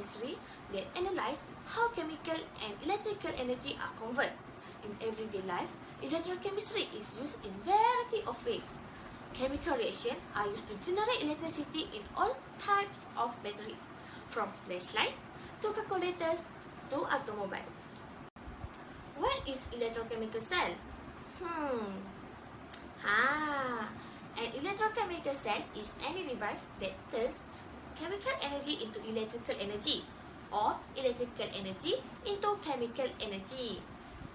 Electrochemistry that analyze how chemical and electrical energy are converted. In everyday life, electrochemistry is used in variety of ways. Chemical reactions are used to generate electricity in all types of battery, from flashlight to calculators to automobiles. What is electrochemical cell? An electrochemical cell is any device that turns chemical energy into electrical energy or electrical energy into chemical energy.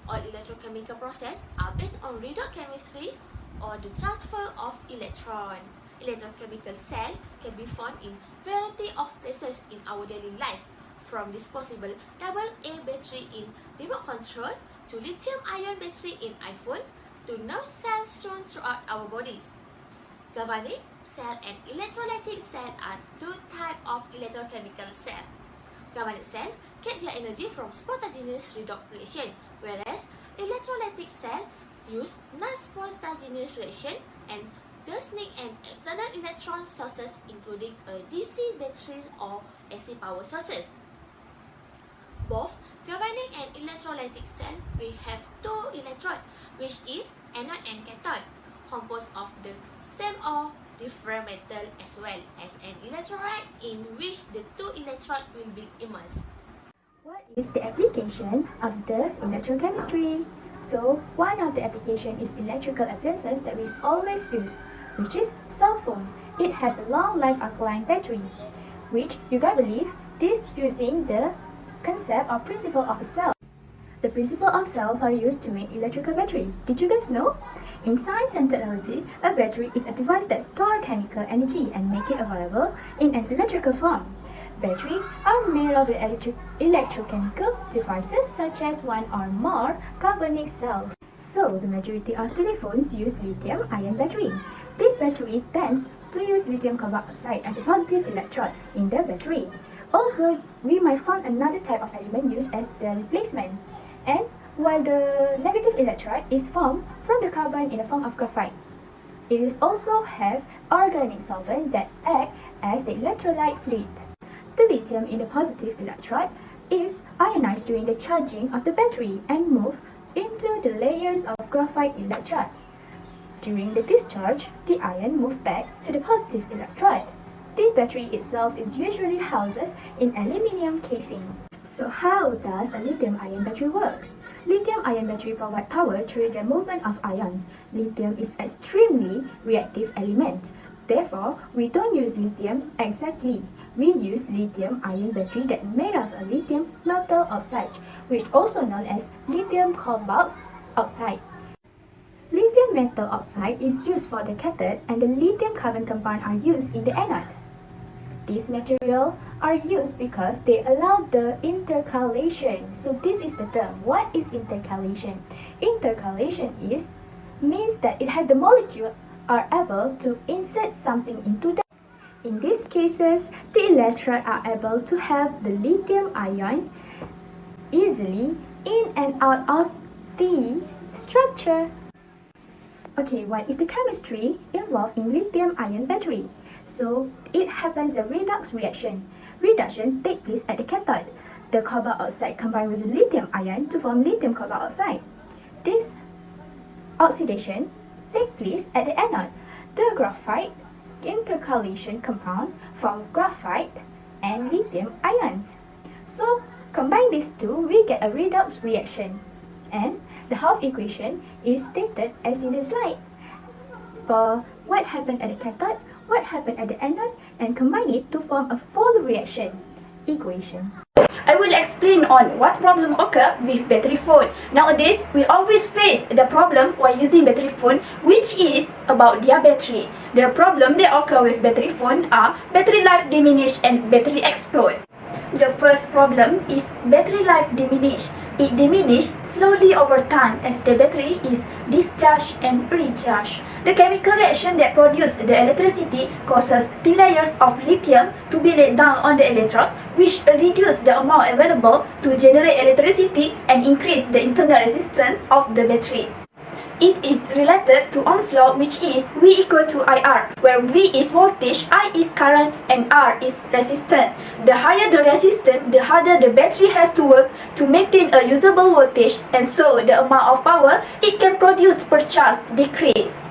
All electrochemical processes are based on redox chemistry or the transfer of electron. Electrochemical cell can be found in variety of places in our daily life, from disposable AA battery in remote control to lithium-ion battery in iPhone to nerve cells strewn throughout our bodies. Galvanic cell and electrolytic cell are two types of electrochemical cell. Galvanic cell get their energy from spontaneous redox reaction, whereas electrolytic cell use non-spontaneous reaction and thus need an external electron sources, including a DC batteries or AC power sources. Both galvanic and electrolytic cell will have two electrodes, which is anode and cathode, composed of the same or different metal, as well as an electrolyte in which the two electrodes will be immersed. What is the application of the electrochemistry? So, one of the application is electrical appliances that we always use, which is cell phone. It has a long life alkaline battery, which you guys believe this using the concept or principle of a cell. The principle of cells are used to make electrical battery. Did you guys know? In science and technology, a battery is a device that stores chemical energy and make it available in an electrical form. Batteries are made of electrochemical devices such as one or more carbonic cells. So, the majority of telephones use lithium-ion battery. This battery tends to use lithium carbon oxide as a positive electrode in the battery. Although, we might find another type of element used as the replacement. And while the negative electrode is formed from the carbon in the form of graphite, it is also have organic solvent that act as the electrolyte fluid. The lithium in the positive electrode is ionized during the charging of the battery and move into the layers of graphite electrode. During the discharge, the ion moves back to the positive electrode. The battery itself is usually housed in aluminium casing. So how does a lithium-ion battery works? Lithium-ion battery provide power through the movement of ions. Lithium is extremely reactive element. Therefore, we don't use lithium exactly. We use lithium-ion battery that made of a lithium metal oxide, which also known as lithium cobalt oxide. Lithium metal oxide is used for the cathode and the lithium carbon compound are used in the anode. These materials are used because they allow the intercalation. So this is the term. What is intercalation? Intercalation means that it has the molecule are able to insert something into the. In these cases, the electrodes are able to have the lithium ion easily in and out of the structure. Okay, what is the chemistry involved in lithium-ion battery? So, it happens a redox reaction. Reduction takes place at the cathode. The cobalt oxide combines with the lithium ion to form lithium cobalt oxide. This oxidation takes place at the anode. The graphite intercalation compound form graphite and lithium ions. So, combine these two, we get a redox reaction. And the half equation is stated as in the slide. For what happened at the cathode, what happened at the anode, and combine it to form a full reaction equation. I will explain on what problem occur with battery phone. Nowadays, we always face the problem while using battery phone, which is about their battery. The problem that occur with battery phone are battery life diminish and battery explode. The first problem is battery life diminish. It diminishes slowly over time as the battery is discharged and recharged. The chemical reaction that produces the electricity causes thin layers of lithium to be laid down on the electrode, which reduces the amount available to generate electricity and increase the internal resistance of the battery. It is related to Ohm's law, which is V equal to IR, where V is voltage, I is current, and R is resistance. The higher the resistance, the harder the battery has to work to maintain a usable voltage, and so the amount of power it can produce per charge decrease.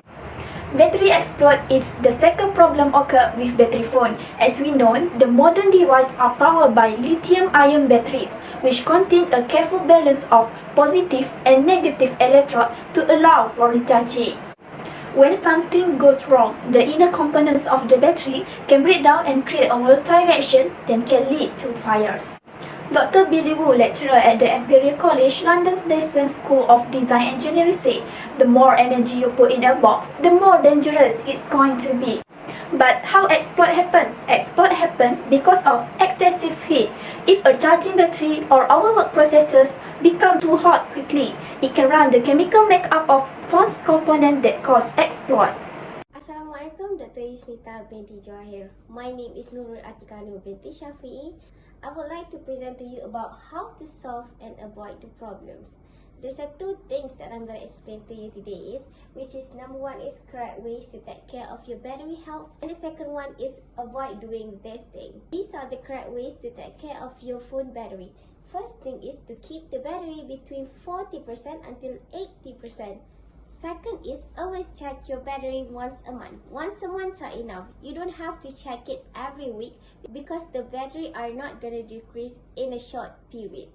Battery explode is the second problem occur with battery phone. As we know, the modern devices are powered by lithium-ion batteries, which contain a careful balance of positive and negative electrode to allow for recharging. When something goes wrong, the inner components of the battery can break down and create a volatile reaction that can lead to fires. Dr. Billy Wu, lecturer at the Imperial College London's Dyson School of Design Engineering, said, "The more energy you put in a box, the more dangerous it's going to be." But how exploit happen? Exploit happen because of excessive heat. If a charging battery or overworked processors become too hot quickly, it can run the chemical makeup of phone's component that cause exploit. Assalamualaikum, Dr. Yusnita binti Johir. My name is NURRUL binti SAFIEE. I would like to present to you about how to solve and avoid the problems. There's two things that I'm going to explain to you today which is number one is correct ways to take care of your battery health, and the second one is avoid doing this thing. These are the correct ways to take care of your phone battery. First thing is to keep the battery between 40% until 80%. Second is always check your battery once a month. Once a month are enough. You don't have to check it every week because the battery are not going to decrease in a short period.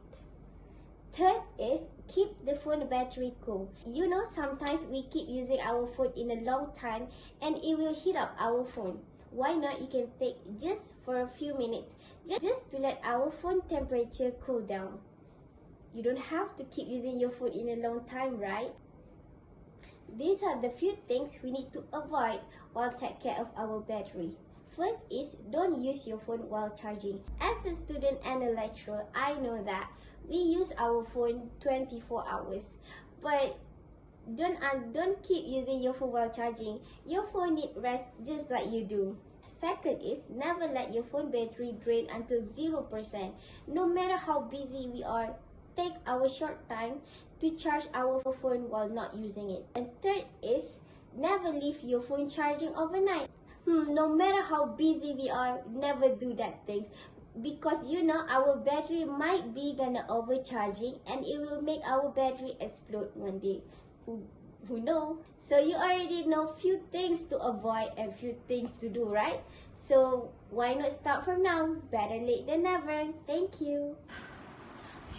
Third is keep the phone battery cool. You know, sometimes we keep using our phone in a long time and it will heat up our phone. Why not you can take just for a few minutes just to let our phone temperature cool down. You don't have to keep using your phone in a long time, right? These are the few things we need to avoid while take care of our battery. First is don't use your phone while charging. As a student and a lecturer, I know that we use our phone 24 hours. But don't keep using your phone while charging. Your phone needs rest just like you do. Second is never let your phone battery drain until 0%. No matter how busy we are, take our short time to charge our phone while not using it. And third is never leave your phone charging overnight. No matter how busy we are, never do that thing, because you know our battery might be gonna overcharging and it will make our battery explode one day. Who know? So you already know few things to avoid and few things to do, right? So why not start from now? Better late than never. Thank you.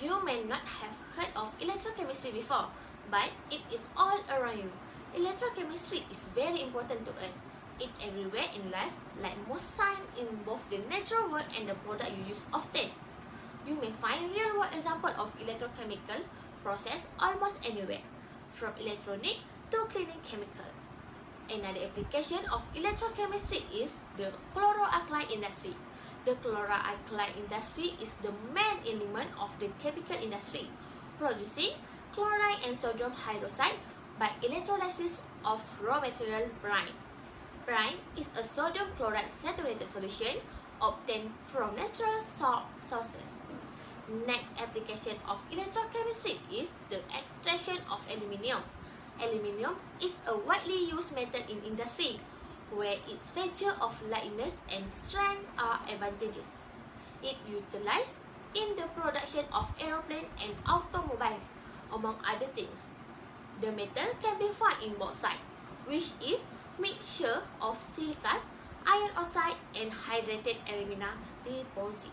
You may not have heard of electrochemistry before, but it is all around you. Electrochemistry is very important to us. It's everywhere in life, like most science in both the natural world and the product you use often. You may find real-world examples of electrochemical process almost anywhere, from electronic to cleaning chemicals. Another application of electrochemistry is the chloroalkaline industry. The chloroalkaline industry is the main element of the chemical industry, producing chloride and sodium hydroxide by electrolysis of raw material brine. Brine is a sodium chloride saturated solution obtained from natural sources. Next application of electrochemistry is the extraction of aluminium. Aluminium is a widely used metal in industry, where its feature of lightness and strength are advantages. It utilized in the production of aeroplanes and automobiles, among other things. The metal can be found in bauxite, which is mixture of silicas, iron oxide, and hydrated alumina deposit.